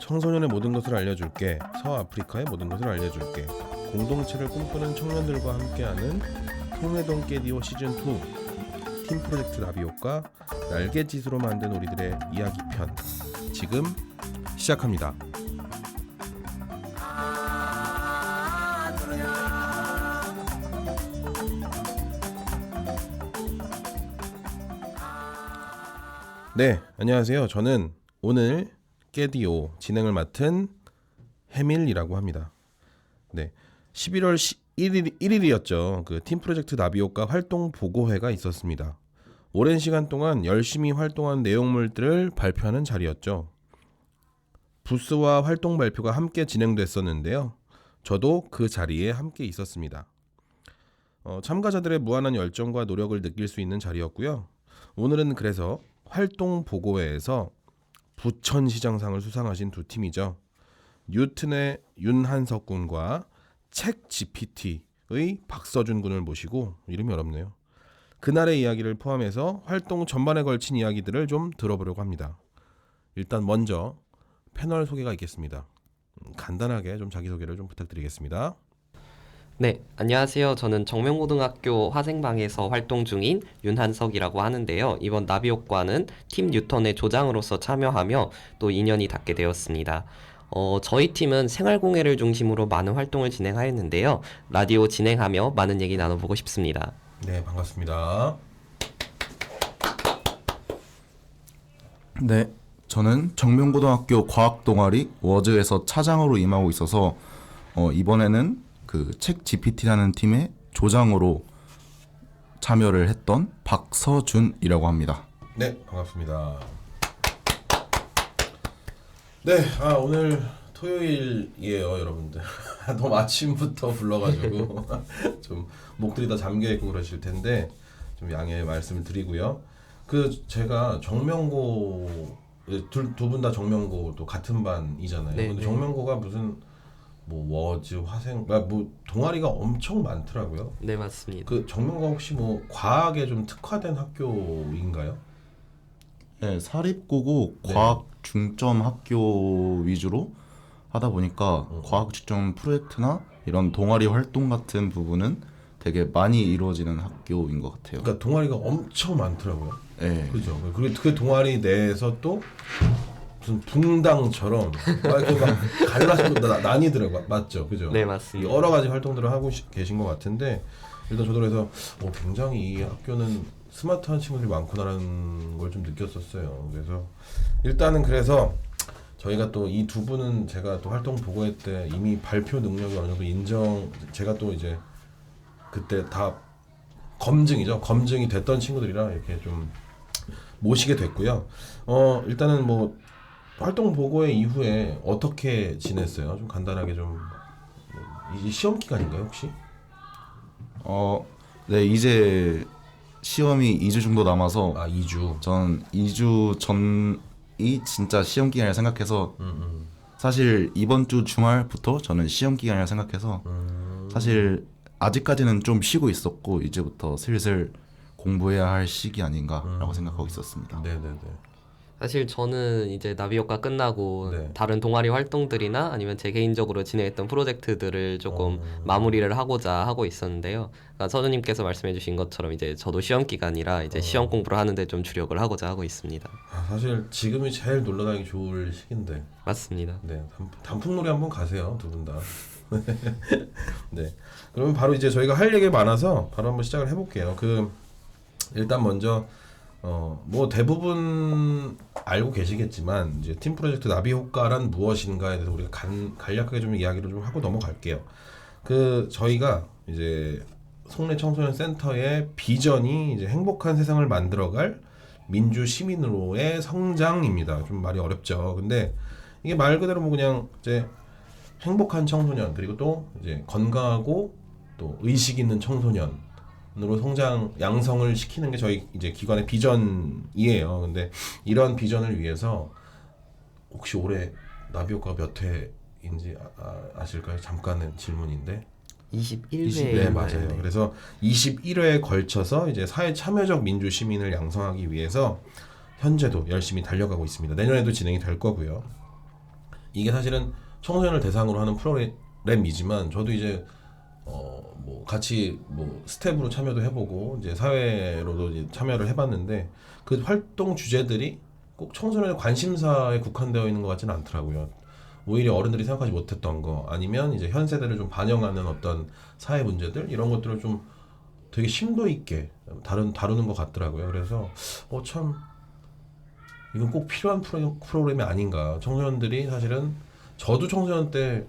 청소년의 모든 것을 알려줄게. 서아프리카의 모든 것을 알려줄게. 공동체를 꿈꾸는 청년들과 함께하는 송회동 깨디오 시즌2 팀 프로젝트 나비효과 날갯짓으로 만든 우리들의 이야기편 지금 시작합니다. 네, 안녕하세요. 저는 오늘 깨디오 진행을 맡은 해밀이라고 합니다. 네, 11월 1일이었죠. 그 팀 프로젝트 나비효과 활동 보고회가 있었습니다. 오랜 시간 동안 열심히 활동한 내용물들을 발표하는 자리였죠. 부스와 활동 발표가 함께 진행됐었는데요. 저도 그 자리에 함께 있었습니다. 참가자들의 무한한 열정과 노력을 느낄 수 있는 자리였고요. 오늘은 그래서 활동 보고회에서 부천시장상을 수상하신 두 팀이죠. 뉴튼의 윤한석 군과 책 GPT의 박서준 군을 모시고, 이름이 어렵네요. 그날의 이야기를 포함해서 활동 전반에 걸친 이야기들을 좀 들어보려고 합니다. 일단 먼저 패널 소개가 있겠습니다. 간단하게 좀 자기소개를 좀 부탁드리겠습니다. 네, 안녕하세요. 저는 정명고등학교 화생방에서 활동 중인 윤한석이라고 하는데요. 이번 나비효과는 팀 뉴턴의 조장으로서 참여하며 또 인연이 닿게 되었습니다. 저희 팀은 생활공예를 중심으로 많은 활동을 진행하였는데요. 라디오 진행하며 많은 얘기 나눠보고 싶습니다. 네, 반갑습니다. 네, 저는 정명고등학교 과학동아리 워즈에서 차장으로 임하고 있어서 이번에는 그 책 GPT라는 팀의 조장으로 참여를 했던 박서준이라고 합니다. 네, 반갑습니다. 네, 오늘 토요일이에요, 여러분들. 너무 아침부터 불러가지고 좀 목들이 다 잠겨있고 그러실 텐데 좀 양해 말씀을 드리고요. 제가 정명고 두 분 다 정명고도 같은 반이잖아요. 네, 근데 네. 정명고가 무슨 뭐 워즈, 화생, 뭐 동아리가 엄청 많더라고요. 네, 맞습니다. 그 정명고 혹시 뭐 과학에 좀 특화된 학교인가요? 네, 사립고고 네. 과학 중점 학교 위주로 하다 보니까 과학 중점 프로젝트나 이런 동아리 활동 같은 부분은 되게 많이 이루어지는 학교인 것 같아요. 그러니까 동아리가 엄청 많더라고요. 네. 그죠? 그리고 그 동아리 내에서 또 무슨 붕당처럼 막 이렇게 막 갈라서 나뉘더라고요. 맞죠? 그죠? 네, 맞습니다. 여러 가지 활동들을 하고 계신 것 같은데, 일단 저도 그래서 굉장히 이 학교는 스마트한 친구들이 많구나라는 걸 좀 느꼈었어요. 그래서 일단은 그래서 저희가 또 이 두 분은 제가 또 활동 보고회 때 이미 발표 능력이 어느 정도 제가 또 이제 그때 다 검증이 됐던 친구들이라 이렇게 좀 모시게 됐고요. 일단은 뭐 활동 보고회 이후에 어떻게 지냈어요? 좀 간단하게 좀. 이제 시험 기간인가요, 혹시? 네, 이제 시험이 2주 정도 남아서 2주. 전 2주 전이 진짜 시험 기간이라 생각해서 사실 이번 주 주말부터 저는 시험 기간이라 생각해서 사실 아직까지는 좀 쉬고 있었고 이제부터 슬슬 공부해야 할 시기 아닌가라고 생각하고 있었습니다. 네네네. 사실 저는 이제 나비효과 끝나고 네. 다른 동아리 활동들이나 아니면 제 개인적으로 진행했던 프로젝트들을 조금 마무리를 하고자 하고 있었는데요. 그러니까 서준님께서 말씀해주신 것처럼 이제 저도 시험 기간이라 이제 시험 공부를 하는데 좀 주력을 하고자 하고 있습니다. 사실 지금이 제일 놀러 다니기 좋을 시기인데. 맞습니다. 네, 단풍놀이 한번 가세요, 두 분 다. 네. 그러면 바로 이제 저희가 할 얘기가 많아서 바로 한번 시작을 해볼게요. 일단 먼저 뭐 대부분 알고 계시겠지만 이제 팀 프로젝트 나비효과란 무엇인가에 대해서 우리가 간략하게 좀 이야기를 좀 하고 넘어갈게요. 저희가 이제 송내 청소년 센터의 비전이 이제 행복한 세상을 만들어갈 민주 시민으로의 성장입니다. 좀 말이 어렵죠. 근데 이게 말 그대로 뭐 그냥 이제 행복한 청소년, 그리고 또 이제 건강하고 또 의식 있는 청소년으로 양성을 시키는 게 저희 이제 기관의 비전이에요. 근데 이런 비전을 위해서 혹시 올해 나비효과가 몇 회인지 아실까요? 잠깐의 질문인데. 21회. 네, 맞아요. 그래서 21회에 걸쳐서 이제 사회 참여적 민주 시민을 양성하기 위해서 현재도 열심히 달려가고 있습니다. 내년에도 진행이 될 거고요. 이게 사실은 청소년을 대상으로 하는 프로그램이지만 저도 이제 뭐 같이 뭐 스텝으로 참여도 해보고 이제 사회로도 이제 참여를 해봤는데 그 활동 주제들이 꼭 청소년의 관심사에 국한되어 있는 것 같지는 않더라고요. 오히려 어른들이 생각하지 못했던 거 아니면 이제 현 세대를 좀 반영하는 어떤 사회 문제들 이런 것들을 좀 되게 심도 있게 다루는 것 같더라고요. 그래서 참 이건 꼭 필요한 프로그램이 아닌가. 청소년들이 사실은 저도 청소년 때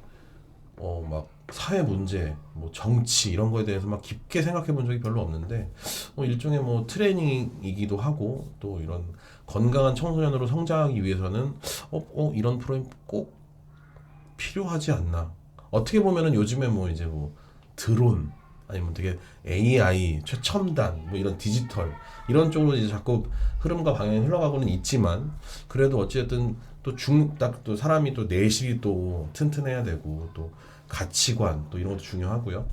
막 사회 문제, 뭐 정치 이런 거에 대해서 막 깊게 생각해 본 적이 별로 없는데 일종의 뭐 트레이닝이기도 하고 또 이런 건강한 청소년으로 성장하기 위해서는 이런 프로그램 꼭 필요하지 않나. 어떻게 보면은 요즘에 뭐 이제 뭐 드론 아니면 되게 AI 최첨단 뭐 이런 디지털 이런 쪽으로 이제 자꾸 흐름과 방향이 흘러가고는 있지만 그래도 어쨌든 또 사람이 또 내실이 또 튼튼해야 되고 또 가치관 또 이런 것도 중요하고요.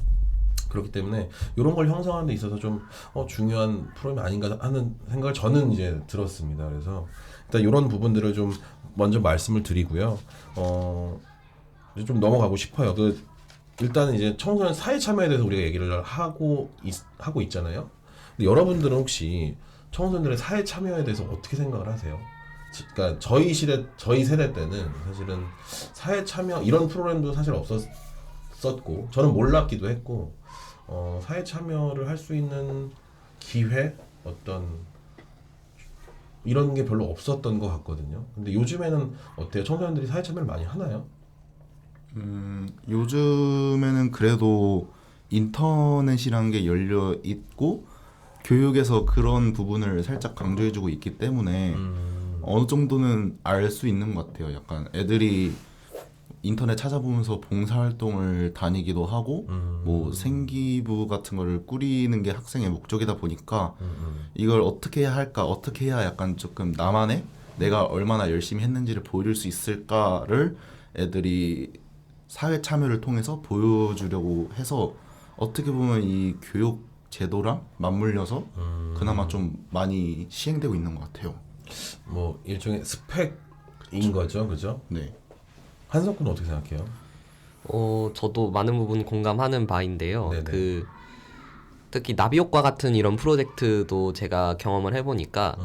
그렇기 때문에 이런 걸 형성하는 데 있어서 좀 중요한 프로그램이 아닌가 하는 생각을 저는 이제 들었습니다. 그래서 일단 이런 부분들을 좀 먼저 말씀을 드리고요. 이제 좀 넘어가고 싶어요. 일단 이제 청소년 사회 참여에 대해서 우리가 얘기를 하고 있잖아요. 근데 여러분들은 혹시 청소년들의 사회 참여에 대해서 어떻게 생각을 하세요? 그러니까 저희 세대 때는 사실은 사회 참여 이런 프로그램도 사실 없었고 저는 몰랐기도 했고 사회 참여를 할 수 있는 기회 어떤 이런 게 별로 없었던 것 같거든요. 근데 요즘에는 어때요? 청소년들이 사회 참여를 많이 하나요? 요즘에는 그래도 인터넷이라는 게 열려 있고 교육에서 그런 부분을 살짝 강조해주고 있기 때문에 어느 정도는 알 수 있는 것 같아요. 약간 애들이 인터넷 찾아보면서 봉사활동을 다니기도 하고 뭐 생기부 같은 거를 꾸리는 게 학생의 목적이다 보니까 이걸 어떻게 해야 할까, 어떻게 해야 약간 조금 나만의 내가 얼마나 열심히 했는지를 보여줄 수 있을까를 애들이 사회 참여를 통해서 보여주려고 해서 어떻게 보면 이 교육 제도랑 맞물려서 그나마 좀 많이 시행되고 있는 것 같아요. 뭐 일종의 스펙인 거죠, 그죠? 네. 한석 군은 어떻게 생각해요? 저도 많은 부분 공감하는 바인데요. 네네. 특히 나비효과 같은 이런 프로젝트도 제가 경험을 해보니까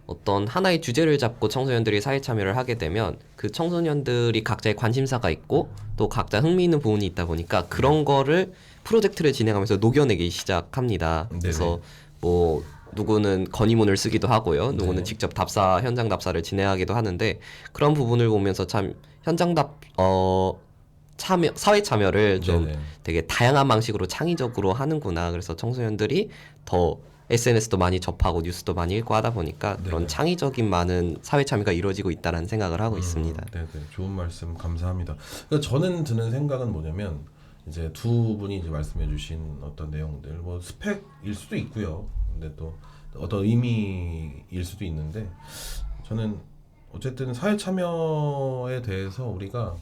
어떤 하나의 주제를 잡고 청소년들이 사회 참여를 하게 되면 그 청소년들이 각자의 관심사가 있고 또 각자 흥미 있는 부분이 있다 보니까 그런 거를 프로젝트를 진행하면서 녹여내기 시작합니다. 그래서 뭐 누구는 건의문을 쓰기도 하고요. 누구는 직접 현장 답사를 진행하기도 하는데 그런 부분을 보면서 참 사회 참여를 좀 되게 다양한 방식으로 창의적으로 하는구나. 그래서 청소년들이 더 SNS도 많이 접하고 뉴스도 많이 읽고 하다 보니까 그런 창의적인 많은 사회 참여가 이루어지고 있다는 생각을 하고 있습니다. 네네. 좋은 말씀 감사합니다. 그러니까 저는 드는 생각은 뭐냐면 이제 두 분이 이제 말씀해주신 어떤 내용들 뭐 스펙일 수도 있고요. 근데 또 어떤 의미일 수도 있는데 저는 어쨌든 사회 참여에 대해서 우리가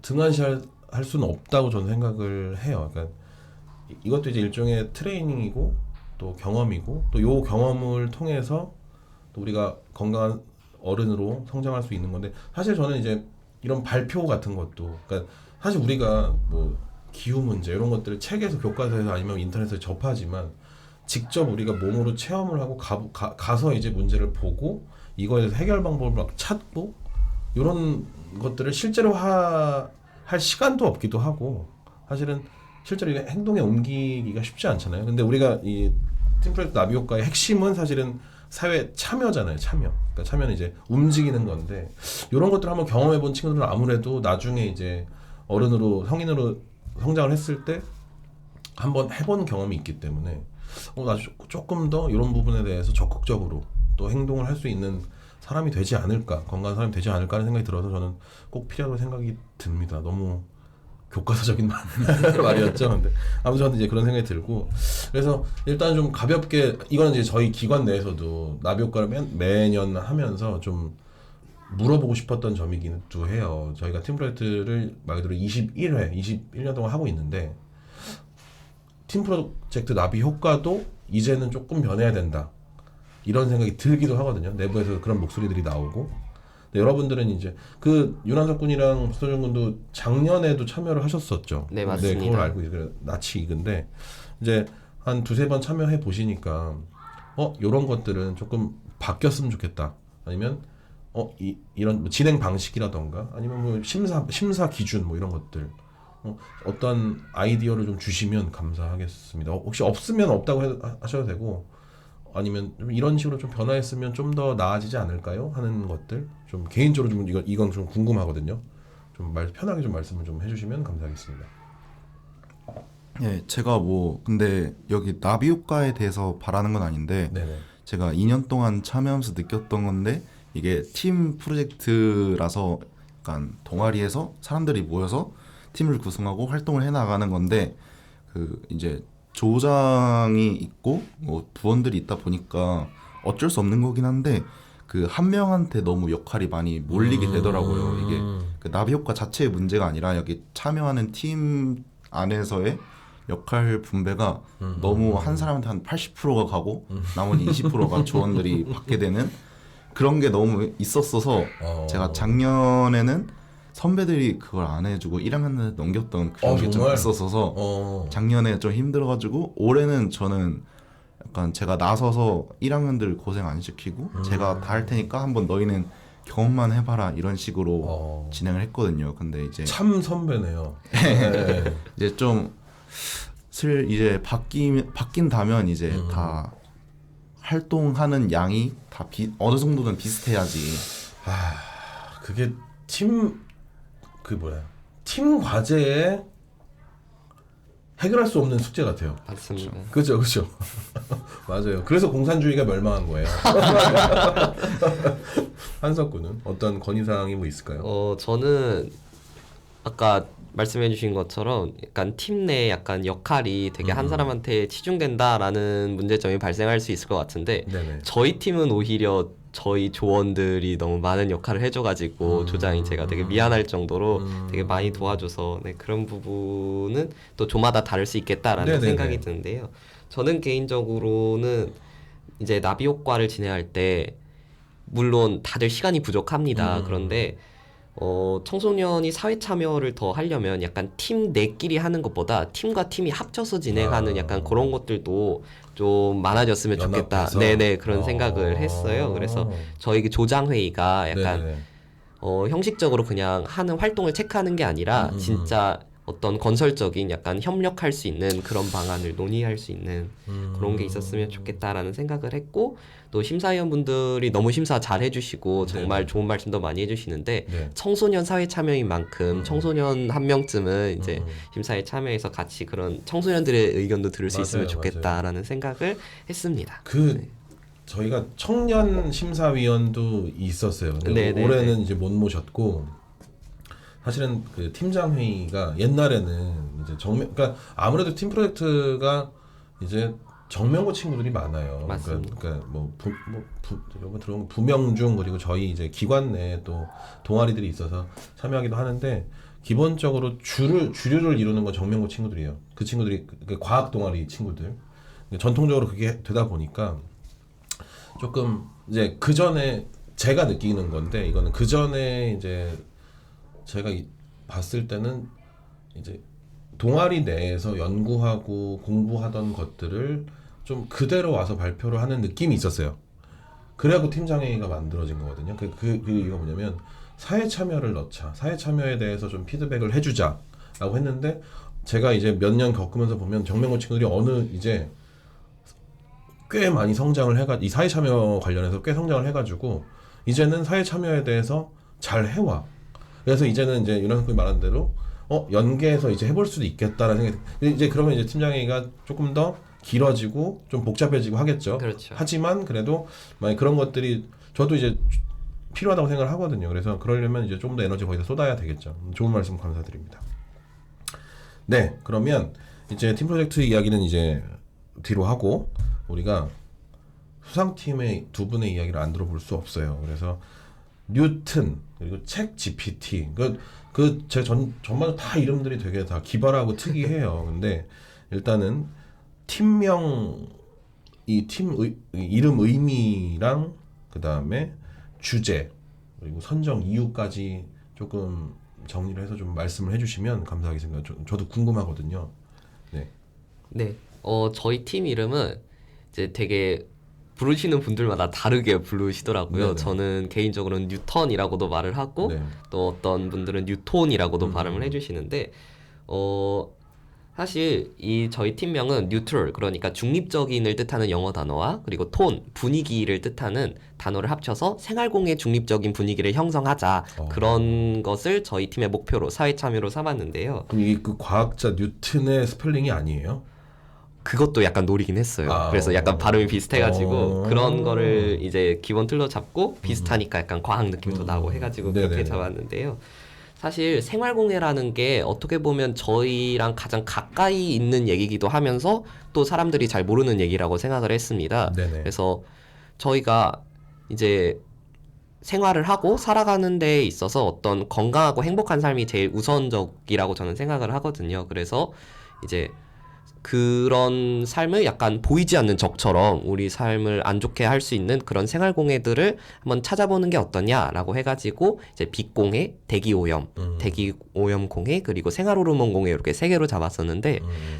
등한시할 수는 없다고 저는 생각을 해요. 그러니까 이것도 이제 일종의 트레이닝이고 또 경험이고 또 요 경험을 통해서 또 우리가 건강한 어른으로 성장할 수 있는 건데 사실 저는 이제 이런 발표 같은 것도 그러니까 사실 우리가 뭐 기후 문제 이런 것들을 책에서 교과서에서 아니면 인터넷에서 접하지만 직접 우리가 몸으로 체험을 하고 가서 이제 문제를 보고 이거에 대해서 해결 방법을 막 찾고 이런 것들을 실제로 할 시간도 없기도 하고 사실은 실제로 이게 행동에 옮기기가 쉽지 않잖아요. 근데 우리가 이 팀프로젝트 나비효과의 핵심은 사실은 사회 참여잖아요. 그러니까 참여는 이제 움직이는 건데 이런 것들을 한번 경험해본 친구들은 아무래도 나중에 이제 어른으로 성인으로 성장을 했을 때 한번 해본 경험이 있기 때문에 나 조금 더 이런 부분에 대해서 적극적으로 또 행동을 할 수 있는 사람이 되지 않을까, 건강한 사람이 되지 않을까 하는 생각이 들어서 저는 꼭 필요하다고 생각이 듭니다. 너무 교과서적인 말이었죠. 근데 아무튼 저는 이제 그런 생각이 들고 그래서 일단 좀 가볍게 이거는 이제 저희 기관 내에서도 나비효과를 매년 하면서 좀 물어보고 싶었던 점이기도 해요. 저희가 팀 프로젝트를 말 그대로 21년 동안 하고 있는데 팀 프로젝트 나비 효과도 이제는 조금 변해야 된다. 이런 생각이 들기도 하거든요. 내부에서 그런 목소리들이 나오고 근데 여러분들은 이제 그 윤한석 군이랑 박서준 군도 작년에도 참여를 하셨었죠. 네, 맞습니다. 그걸 알고 있어요. 낯이 익은데 이제 한 두세 번 참여해 보시니까 요런 것들은 조금 바뀌었으면 좋겠다. 아니면 이런 뭐 진행 방식이라던가 아니면 뭐 심사 기준 뭐 이런 것들 어떤 아이디어를 좀 주시면 감사하겠습니다. 혹시 없으면 없다고 하셔도 되고 아니면 좀 이런 식으로 좀 변화했으면 좀 더 나아지지 않을까요? 하는 것들 좀 개인적으로 좀 이건 좀 궁금하거든요. 좀 편하게 좀 말씀을 좀 해주시면 감사하겠습니다. 예, 제가 뭐 근데 여기 나비 효과에 대해서 바라는 건 아닌데 네네. 제가 2년 동안 참여하면서 느꼈던 건데 이게 팀 프로젝트라서 약간 동아리에서 사람들이 모여서 팀을 구성하고 활동을 해 나가는 건데 그 이제 조장이 있고 뭐 부원들이 있다 보니까 어쩔 수 없는 거긴 한데 그 한 명한테 너무 역할이 많이 몰리게 되더라고요. 이게 그 나비 효과 자체의 문제가 아니라 여기 참여하는 팀 안에서의 역할 분배가 너무 한 사람한테 한 80%가 가고 나머지 20%가 조원들이 받게 되는 그런 게 너무 있었어서 제가 작년에는 선배들이 그걸 안 해주고 1학년에 넘겼던 그런 게 좀 있었어서 작년에 좀 힘들어가지고 올해는 저는 약간 제가 나서서 1학년들 고생 안 시키고 제가 다 할 테니까 한번 너희는 경험만 해봐라 이런 식으로 진행을 했거든요. 근데 이제 참 선배네요. 네. 이제 좀 이제 바뀐다면 이제 다 활동하는 양이 다 어느 정도는 비슷해야지. 그게 팀 과제에 해결할 수 없는 숙제 같아요. 맞습니다. 그죠. 맞아요. 그래서 공산주의가 멸망한 거예요. 한석 군은 어떤 건의사항이 뭐 있을까요? 저는 아까 말씀해주신 것처럼 약간 팀 내 약간 역할이 되게 한 사람한테 치중된다라는 문제점이 발생할 수 있을 것 같은데 네네. 저희 팀은 오히려 저희 조원들이 너무 많은 역할을 해줘가지고 조장이 제가 되게 미안할 정도로 되게 많이 도와줘서 네, 그런 부분은 또 조마다 다를 수 있겠다라는 네네네. 생각이 드는데요. 저는 개인적으로는 이제 나비 효과를 진행할 때 물론 다들 시간이 부족합니다. 그런데 청소년이 사회 참여를 더 하려면 약간 팀 내끼리 하는 것보다 팀과 팀이 합쳐서 진행하는 약간 그런 것들도 좀 많아졌으면 좋겠다. 연합해서? 네네 그런 생각을 했어요. 그래서 저희 조장 회의가 약간 네네. 형식적으로 그냥 하는 활동을 체크하는 게 아니라 진짜 어떤 건설적인 약간 협력할 수 있는 그런 방안을 논의할 수 있는 그런 게 있었으면 좋겠다라는 생각을 했고 또 심사위원분들이 너무 심사 잘 해주시고 정말 네네. 좋은 말씀도 많이 해주시는데 네. 청소년 사회 참여인 만큼 청소년 한 명쯤은 이제 심사에 참여해서 같이 그런 청소년들의 의견도 들을 수 있으면 맞아요, 좋겠다라는 생각을 했습니다. 저희가 청년 심사위원도 있었어요. 근데 네네네. 올해는 이제 못 모셨고 사실은 그 팀장 회의가 옛날에는 이제 그러니까 아무래도 팀 프로젝트가 이제 정명고 친구들이 많아요. 맞습니다. 그러니까 여기 들어온 부명중 그리고 저희 이제 기관 내에 또 동아리들이 있어서 참여하기도 하는데 기본적으로 주류를 이루는 건 정명고 친구들이에요. 그 친구들이 그 과학 동아리 친구들. 전통적으로 그게 되다 보니까 조금 이제 그 전에 제가 느끼는 건데 이거는 그 전에 이제 제가 봤을 때는 이제 동아리 내에서 연구하고 공부하던 것들을 좀 그대로 와서 발표를 하는 느낌이 있었어요. 그래갖고 팀장회의가 만들어진 거거든요. 이거 뭐냐면 사회 참여를 넣자. 사회 참여에 대해서 좀 피드백을 해주자라고 했는데 제가 이제 몇 년 겪으면서 보면 정명고 친구들이 이제 꽤 많이 성장을 이 사회 참여 관련해서 꽤 성장을 해가지고 이제는 사회 참여에 대해서 잘 해와. 그래서 이제는 이제 윤한석 군이 말한 대로 연계해서 이제 해볼 수도 있겠다라는 생각이 이제 그러면 이제 팀장회의가 조금 더 길어지고 좀 복잡해지고 하겠죠. 그렇죠. 하지만 그래도 만약 그런 것들이 저도 이제 필요하다고 생각을 하거든요. 그래서 그러려면 이제 좀 더 에너지 거기다 쏟아야 되겠죠. 좋은 말씀 감사드립니다. 네, 그러면 이제 팀 프로젝트 이야기는 이제 뒤로 하고 우리가 수상팀의 두 분의 이야기를 안 들어볼 수 없어요. 그래서 뉴튼 그리고 책 GPT 제 전반적으로 다 이름들이 되게 다 기발하고 특이해요. 근데 일단은 팀명 이름 의미랑 그 다음에 주제 그리고 선정 이유까지 조금 정리를 해서 좀 말씀을 해주시면 감사하겠습니다. 저도 궁금하거든요. 네. 네, 저희 팀 이름은 이제 되게 부르시는 분들마다 다르게 부르시더라고요. 네네. 저는 개인적으로는 뉴턴이라고도 말을 하고 네. 또 어떤 분들은 뉴톤이라고도 발음을 해주시는데 사실 이 저희 팀명은 뉴트럴 그러니까 중립적인을 뜻하는 영어 단어와 그리고 톤 분위기를 뜻하는 단어를 합쳐서 생활공의 중립적인 분위기를 형성하자 그런 것을 저희 팀의 목표로 사회 참여로 삼았는데요. 그럼 이게 그 과학자 뉴턴의 스펠링이 아니에요? 그것도 약간 노리긴 했어요. 아, 그래서 약간 발음이 비슷해가지고 어. 그런 거를 이제 기본 틀로 잡고 비슷하니까 약간 과학 느낌도 나고 해가지고 그렇게 네네. 잡았는데요. 사실 생활공예라는 게 어떻게 보면 저희랑 가장 가까이 있는 얘기기도 하면서 또 사람들이 잘 모르는 얘기라고 생각을 했습니다. 네네. 그래서 저희가 이제 생활을 하고 살아가는 데 있어서 어떤 건강하고 행복한 삶이 제일 우선적이라고 저는 생각을 하거든요. 그래서 이제 그런 삶을 약간 보이지 않는 적처럼 우리 삶을 안 좋게 할 수 있는 그런 생활공해들을 한번 찾아보는 게 어떠냐라고 해가지고 이제 빛공해, 대기오염, 대기오염 공해 그리고 생활호르몬 공해 이렇게 세 개로 잡았었는데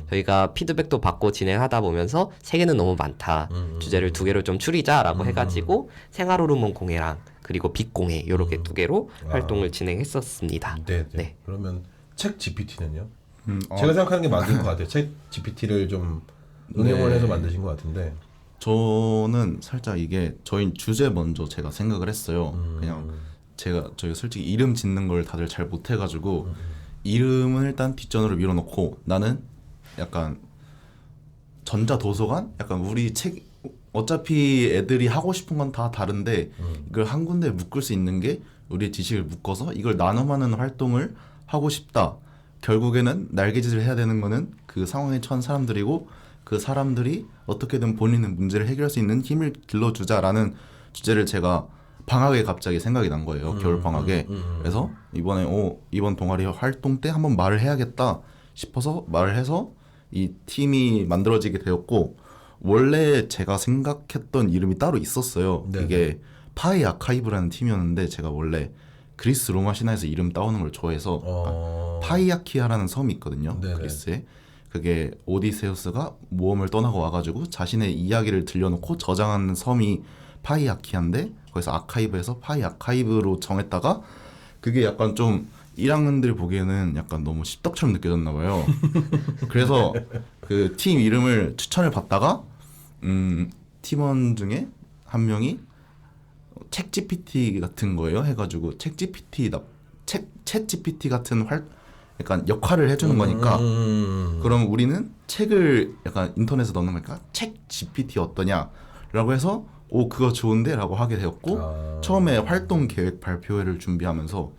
저희가 피드백도 받고 진행하다 보면서 세 개는 너무 많다. 주제를 두 개로 좀 줄이자라고 해가지고 생활호르몬 공해랑 그리고 빛공해 이렇게 두 개로 활동을 진행했었습니다. 네. 네. 그러면 책 GPT는요? 제가 생각하는 게 맞는 것 같아요. 책 GPT를 좀 응용을 네. 해서 만드신 것 같은데. 저는 살짝 이게 저희 주제 먼저 제가 생각을 했어요. 그냥 저희가 솔직히 이름 짓는 걸 다들 잘 못해가지고 이름은 일단 뒷전으로 밀어놓고 나는 약간 전자도서관? 약간 우리 책 어차피 애들이 하고 싶은 건 다 다른데 이걸 한 군데 묶을 수 있는 게 우리의 지식을 묶어서 이걸 나눔하는 활동을 하고 싶다. 결국에는 날개짓을 해야 되는 거는 그 상황에 처한 사람들이고 그 사람들이 어떻게든 본인의 문제를 해결할 수 있는 힘을 길러주자라는 주제를 제가 방학에 갑자기 생각이 난 거예요. 겨울 방학에. 그래서 이번에 이번 동아리 활동 때 한번 말을 해야겠다 싶어서 말을 해서 이 팀이 만들어지게 되었고 원래 제가 생각했던 이름이 따로 있었어요. 네네. 이게 파이 아카이브라는 팀이었는데 제가 원래 그리스 로마 신화에서 이름 따오는 걸 좋아해서 파이아키아라는 섬이 있거든요. 네네. 그리스에. 그게 오디세우스가 모험을 떠나고 와가지고 자신의 이야기를 들려놓고 저장하는 섬이 파이아키아인데 거기서 아카이브에서 파이아카이브로 정했다가 그게 약간 좀 1학년들 보기에는 약간 너무 십덕처럼 느껴졌나 봐요. 그래서 그 팀 이름을 추천을 받다가 팀원 중에 한 명이 책 GPT 같은 거예요 해가지고 챗 GPT 같은 약간 역할을 해주는 거니까 그럼 우리는 책을 약간 인터넷에 넣는 거니까 책 GPT 어떠냐라고 해서 그거 좋은데 라고 하게 되었고 처음에 활동 계획 발표회를 준비하면서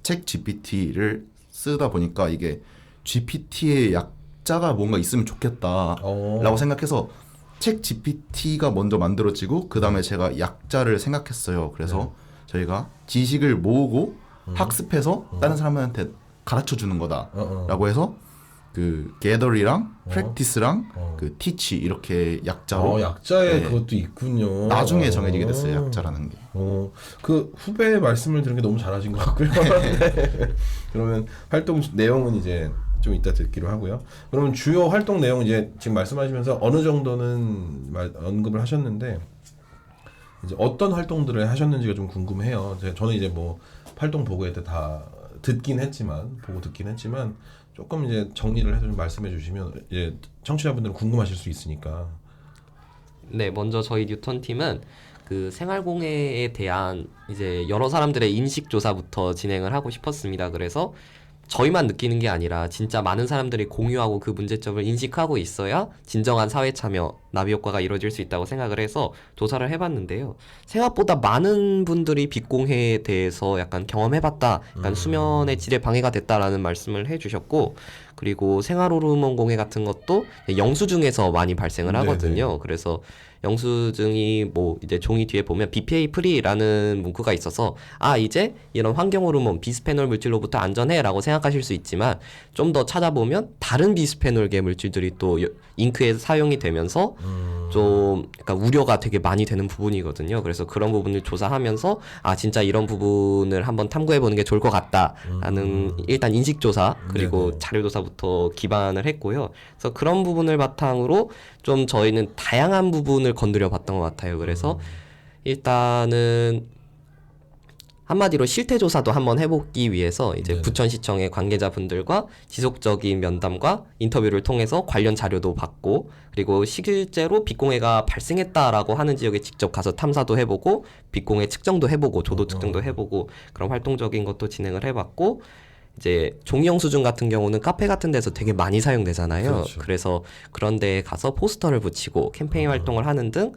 책 GPT를 쓰다 보니까 이게 GPT의 약자가 뭔가 있으면 좋겠다 라고 생각해서 책 GPT가 먼저 만들어지고 그 다음에 제가 약자를 생각했어요. 그래서 저희가 지식을 모으고 학습해서 다른 사람한테 가르쳐 주는 거다라고 해서 그 gather이랑 practice랑 그 teach 이렇게 약자로 약자에 네. 그것도 있군요. 나중에 정해지게 됐어요. 약자라는 게. 그 후배 말씀을 들은 게 너무 잘하신 것 같고요. 네. 그러면 활동 내용은 이제 좀 이따 듣기로 하고요. 그러면 주요 활동 내용 이제 지금 말씀하시면서 어느 정도는 언급을 하셨는데 이제 어떤 활동들을 하셨는지가 좀 궁금해요. 저는 이제 뭐 활동 보고회 때 다 듣긴 했지만 조금 이제 정리를 해서 좀 말씀해 주시면 이제 청취자분들은 궁금하실 수 있으니까. 네, 먼저 저희 뉴턴 팀은 그 생활공해에 대한 이제 여러 사람들의 인식 조사부터 진행을 하고 싶었습니다. 그래서 저희만 느끼는 게 아니라 진짜 많은 사람들이 공유하고 그 문제점을 인식하고 있어야 진정한 사회 참여, 나비 효과가 이루어질 수 있다고 생각을 해서 조사를 해봤는데요. 생각보다 많은 분들이 빛공해에 대해서 약간 경험해봤다, 약간 수면의 질에 방해가 됐다라는 말씀을 해주셨고, 그리고 생활호르몬 공해 같은 것도 영수증에서 많이 발생을 하거든요. 네네. 그래서 영수증이 뭐 이제 종이 뒤에 보면 BPA 프리라는 문구가 있어서 이제 이런 환경 호르몬 비스페놀 물질로부터 안전해라고 생각하실 수 있지만 좀 더 찾아보면 다른 비스페놀계 물질들이 또 잉크에 사용이 되면서 좀 약간 우려가 되게 많이 되는 부분이거든요. 그래서 그런 부분을 조사하면서 진짜 이런 부분을 한번 탐구해 보는 게 좋을 것 같다라는 일단 인식 조사 그리고 네네. 자료 조사부터 기반을 했고요. 그래서 그런 부분을 바탕으로 좀 저희는 다양한 부분을 건드려 봤던 것 같아요. 그래서 일단은 한마디로 실태 조사도 한번 해보기 위해서 이제 네네. 부천시청의 관계자분들과 지속적인 면담과 인터뷰를 통해서 관련 자료도 받고 그리고 실제로 빗공해가 발생했다라고 하는 지역에 직접 가서 탐사도 해보고 빗공해 측정도 해보고 조도 측정도 해보고 그런 활동적인 것도 진행을 해봤고 이제 종이 영수증 같은 경우는 카페 같은 데서 되게 많이 사용되잖아요. 그렇죠. 그래서 그런 데에 가서 포스터를 붙이고 캠페인 활동을 하는 등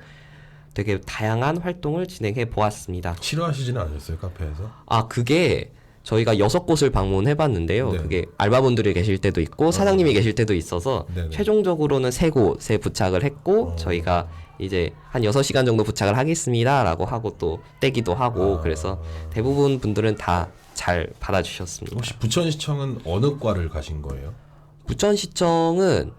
되게 다양한 활동을 진행해 보았습니다. 싫어하시지는 않으셨어요 카페에서? 그게 저희가 6곳을 방문해 봤는데요. 네. 그게 알바분들이 계실 때도 있고 사장님이 계실 때도 있어서 네네. 최종적으로는 3곳에 부착을 했고 저희가 이제 한 6시간 정도 부착을 하겠습니다라고 하고 또 떼기도 하고 그래서 대부분 분들은 다 잘 받아주셨습니다. 혹시 부천시청은 어느 과를 가신 거예요? 부천시청은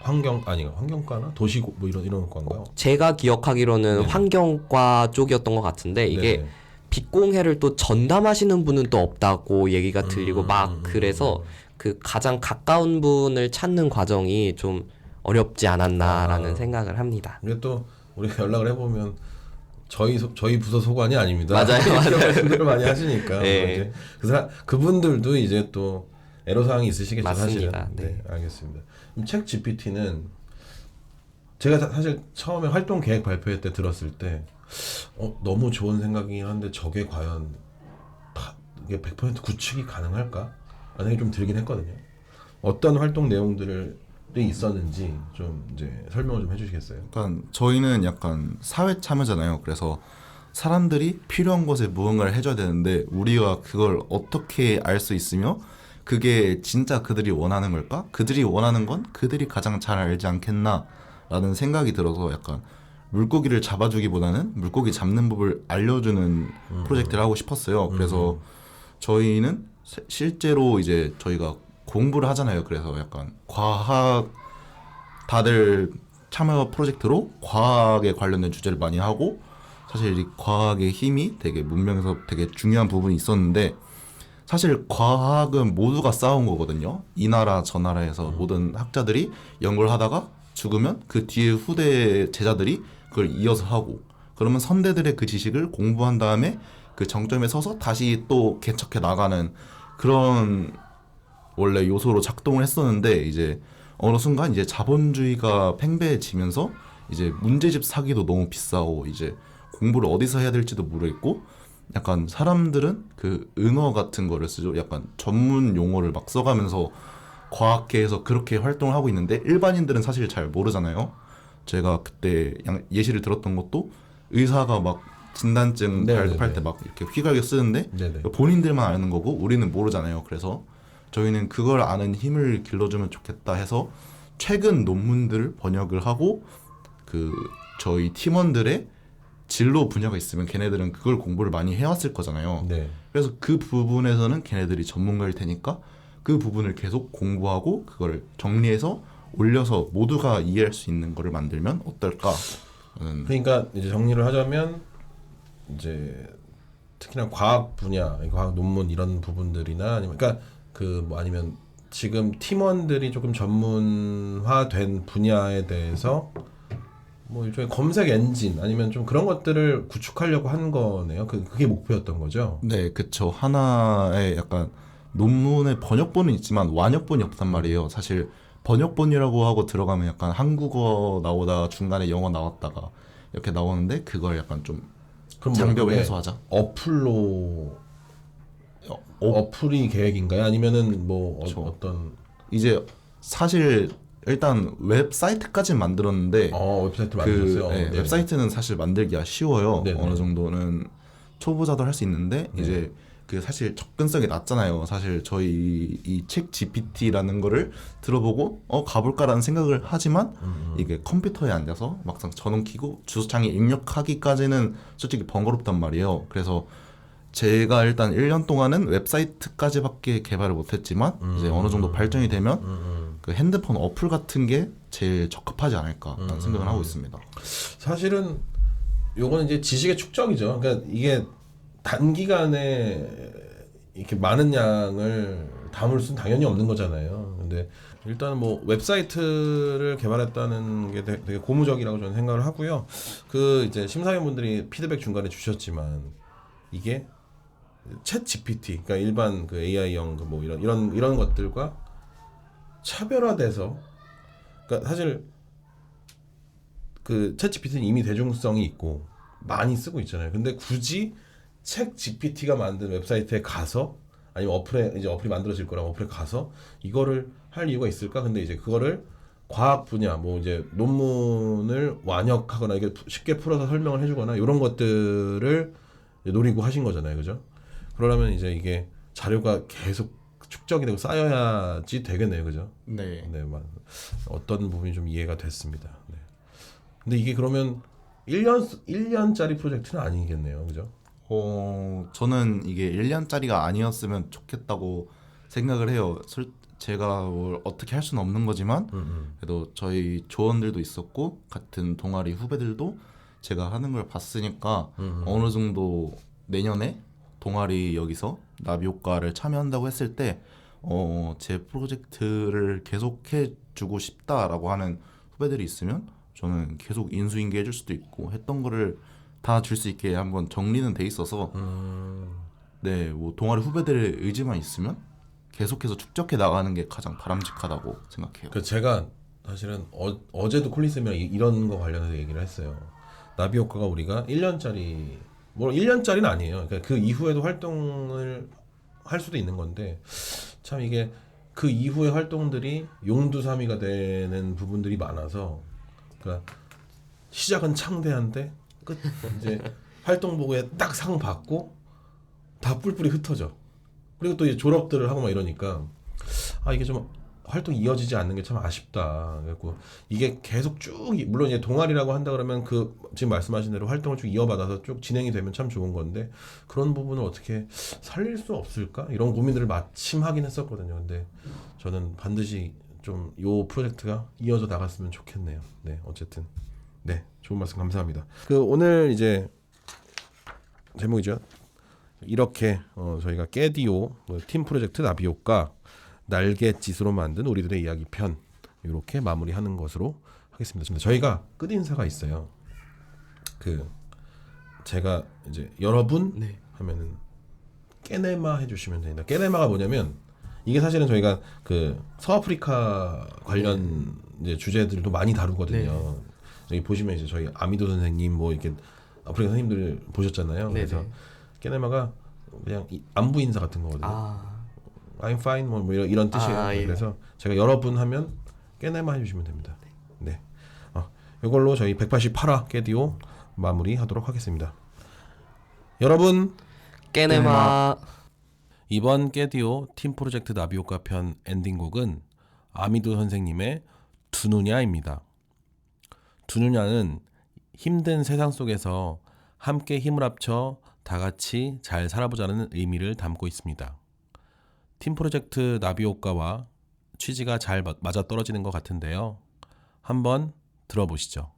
환경과나 도시고 뭐 이런 과인가요? 제가 기억하기로는 네네. 환경과 쪽이었던 것 같은데 이게 네네. 빗공해를 또 전담하시는 분은 또 없다고 얘기가 들리고 막 그래서 그 가장 가까운 분을 찾는 과정이 좀 어렵지 않았나라는 생각을 합니다. 이게 또 우리가 연락을 해보면 저희 부서 소관이 아닙니다. 맞아요. 이렇게 말씀들을 많이 하시니까 네. 이제 그분들도 이제 또 애로사항이 있으시겠죠. 사실은. 맞습니다. 네. 알겠습니다. 그럼 책 GPT는 제가 사실 처음에 활동 계획 발표회 때 들었을 때 너무 좋은 생각이긴 한데 저게 과연 이게 100% 구축이 가능할까? 라는 생각이 좀 들긴 했거든요. 어떤 활동 내용들이 있었는지 좀 이제 설명을 좀 해주시겠어요? 약간 저희는 약간 사회 참여잖아요. 그래서 사람들이 필요한 것에 무언가를 해줘야 되는데 우리가 그걸 어떻게 알 수 있으며 그게 진짜 그들이 원하는 걸까? 그들이 원하는 건 그들이 가장 잘 알지 않겠나라는 생각이 들어서 약간 물고기를 잡아주기보다는 물고기 잡는 법을 알려주는 프로젝트를 하고 싶었어요. 그래서 저희는 실제로 이제 저희가 공부를 하잖아요. 그래서 약간 과학 다들 참여 프로젝트로 과학에 관련된 주제를 많이 하고 사실 이 과학의 힘이 되게 문명에서 되게 중요한 부분이 있었는데 사실 과학은 모두가 쌓아온 거거든요. 이 나라 저 나라에서 모든 학자들이 연구를 하다가 죽으면 그 뒤에 후대 제자들이 그걸 이어서 하고 그러면 선대들의 그 지식을 공부한 다음에 그 정점에 서서 다시 또 개척해 나가는 그런 원래 요소로 작동을 했었는데 이제 어느 순간 이제 자본주의가 팽배해지면서 이제 문제집 사기도 너무 비싸고 이제 공부를 어디서 해야 될지도 모르겠고 약간 사람들은 그 은어 같은 거를 쓰죠. 약간 전문 용어를 막 써가면서 과학계에서 그렇게 활동을 하고 있는데 일반인들은 사실 잘 모르잖아요. 제가 그때 예시를 들었던 것도 의사가 막 진단증 발급할 때 막 이렇게 휘갈겨 쓰는데 네네. 본인들만 아는 거고 우리는 모르잖아요. 그래서 저희는 그걸 아는 힘을 길러주면 좋겠다 해서 최근 논문들을 번역을 하고 그 저희 팀원들의 진로 분야가 있으면 걔네들은 그걸 공부를 많이 해왔을 거잖아요. 네. 그래서 그 부분에서는 걔네들이 전문가일 테니까 그 부분을 계속 공부하고 그걸 정리해서 올려서 모두가 이해할 수 있는 거를 만들면 어떨까? 그러니까 이제 정리를 하자면 이제 특히나 과학 분야, 과학 논문 이런 부분들이나 아니면 그러니까 그 뭐 아니면 지금 팀원들이 조금 전문화된 분야에 대해서 뭐 일종의 검색 엔진 아니면 좀 그런 것들을 구축하려고 한 거네요. 그게 목표였던 거죠. 네, 그쵸. 하나의 약간 논문의 번역본은 있지만 완역본이 없단 말이에요. 사실 번역본이라고 하고 들어가면 약간 한국어 나오다가 중간에 영어 나왔다가 이렇게 나오는데 그걸 약간 좀 그럼 장벽을 그게 해소하자. 어플이 계획인가요? 아니면은 뭐 그쵸. 어떤 이제 사실 일단 웹사이트까지 만들었는데 웹사이트 만들었어요. 네, 네. 웹사이트는 사실 만들기가 쉬워요. 네네. 어느 정도는 초보자도 할 수 있는데 네. 이제 그 사실 접근성이 낮잖아요. 사실 저희 이 책 GPT라는 거를 들어보고 가볼까라는 생각을 하지만 이게 컴퓨터에 앉아서 막상 전원 켜고 주소창에 입력하기까지는 솔직히 번거롭단 말이에요. 그래서 제가 일단 1년 동안은 웹사이트까지밖에 개발을 못했지만 이제 어느 정도 발전이 되면 그 핸드폰 어플 같은 게 제일 적합하지 않을까라는 생각을 하고 있습니다. 사실은 요거는 이제 지식의 축적이죠. 그러니까 이게 단기간에 이렇게 많은 양을 담을 수는 당연히 없는 거잖아요. 근데 일단은 뭐 웹사이트를 개발했다는 게 되게 고무적이라고 저는 생각을 하고요. 그 이제 심사위원분들이 피드백 중간에 주셨지만 이게 챗 GPT, 그러니까 일반 그 AI형 뭐 이런 것들과 차별화돼서, 그러니까 사실 그 챗 GPT는 이미 대중성이 있고 많이 쓰고 있잖아요. 근데 굳이 챗 GPT가 만든 웹사이트에 가서 아니면 어플이 만들어질 거라고 어플에 가서 이거를 할 이유가 있을까? 근데 이제 그거를 과학 분야 뭐 이제 논문을 완역하거나 이게 쉽게 풀어서 설명을 해주거나 이런 것들을 노리고 하신 거잖아요, 그죠? 그러려면 이제 이게 자료가 계속 축적이 되고 쌓여야지 되겠네요, 그죠? 네. 네, 어떤 부분이 좀 이해가 됐습니다. 네. 근데 이게 그러면 1년짜리 프로젝트는 아니겠네요, 그죠? 저는 이게 1년짜리가 아니었으면 좋겠다고 생각을 해요. 제가 뭘 어떻게 할 수는 없는 거지만 그래도 저희 조원들도 있었고 같은 동아리 후배들도 제가 하는 걸 봤으니까 어느 정도 내년에 동아리 여기서 나비효과를 참여한다고 했을 때 제 프로젝트를 계속해 주고 싶다라고 하는 후배들이 있으면 저는 계속 인수인계 해줄 수도 있고 했던 거를 다 줄 수 있게 한번 정리는 돼 있어서 네, 뭐 동아리 후배들의 의지만 있으면 계속해서 축적해 나가는 게 가장 바람직하다고 생각해요. 그 제가 사실은 어제도 콜리쌤이랑 이런 거 관련해서 얘기를 했어요. 나비효과가 우리가 1년짜리 뭐 1년짜리는 아니에요. 그러니까 그 이후에도 활동을 할 수도 있는 건데 참 이게 그 이후의 활동들이 용두사미가 되는 부분들이 많아서 그러니까 시작은 창대한데 끝 이제 활동복에 딱 상 받고 다 뿔뿔이 흩어져. 그리고 또 이제 졸업들을 하고 막 이러니까 이게 좀 활동이 이어지지 않는 게 참 아쉽다. 그래갖고 이게 계속 쭉 물론 이제 동아리라고 한다 그러면 그 지금 말씀하신 대로 활동을 쭉 이어받아서 쭉 진행이 되면 참 좋은 건데 그런 부분을 어떻게 살릴 수 없을까? 이런 고민들을 마침 하긴 했었거든요. 근데 저는 반드시 좀 요 프로젝트가 이어져 나갔으면 좋겠네요. 네, 어쨌든 네, 좋은 말씀 감사합니다. 그 오늘 이제 제목이죠. 이렇게 저희가 깨디오 팀 프로젝트 나비효과 날갯짓으로 만든 우리들의 이야기 편 이렇게 마무리하는 것으로 하겠습니다. 저희가 끝 인사가 있어요. 그 제가 이제 여러분 네. 하면은 깨네마 해주시면 됩니다. 깨네마가 뭐냐면 이게 사실은 저희가 그 서아프리카 관련 이제 주제들도 많이 다루거든요. 여기 보시면 이제 저희 아미도 선생님 뭐 이렇게 아프리카 선생님들 보셨잖아요. 네네. 그래서 깨네마가 그냥 안부 인사 같은 거거든요. I'm fine 뭐 이런 뜻이에요. 예. 그래서 제가 여러분 하면 깨네마 해주시면 됩니다. 네. 이걸로 저희 188화 깨디오 마무리하도록 하겠습니다. 여러분 깨네마. 이번 깨디오 팀 프로젝트 나비효과 편 엔딩곡은 아미도 선생님의 두누냐입니다. 두누냐는 힘든 세상 속에서 함께 힘을 합쳐 다 같이 잘 살아보자는 의미를 담고 있습니다. 팀 프로젝트 나비효과와 취지가 잘 맞아떨어지는 것 같은데요. 한번 들어보시죠.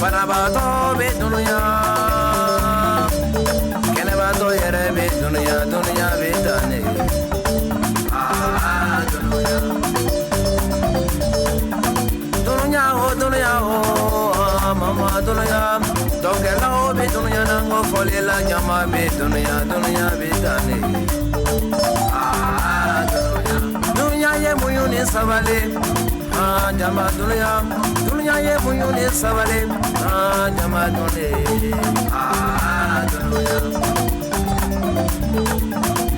Banabato be dunya, kenebato yere be dunya be dane. Dunya oh, mama dunya, dogela be dunya nango folela jama be dunya be dane. Dunya ye muyuni savale, jama dunya ye muyuni savale, jama dunya.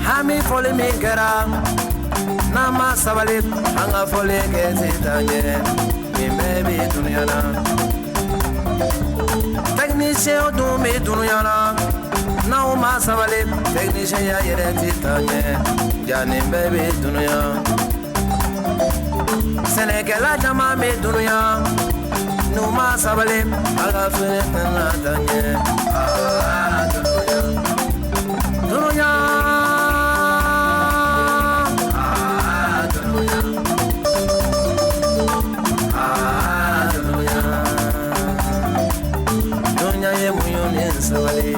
Hami fole mi kera, nama savale, hanga fole ke zitanye, mi baby dunya na. Technicien do me dunya na, na uma savale, technicien ya yere zitanye, jani baby dunya. Senekela jama me dunya, numa savale, aga fele na tanye, dunya. Dunya ye muyoni savale,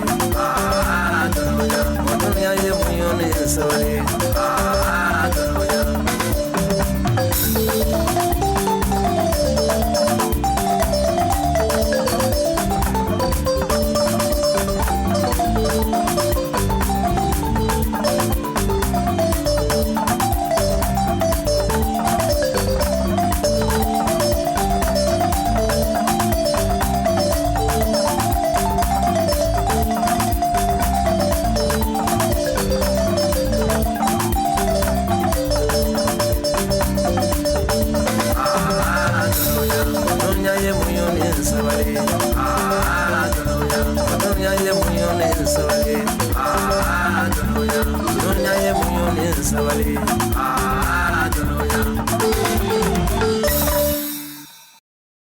dunya ye muyoni savale, savale,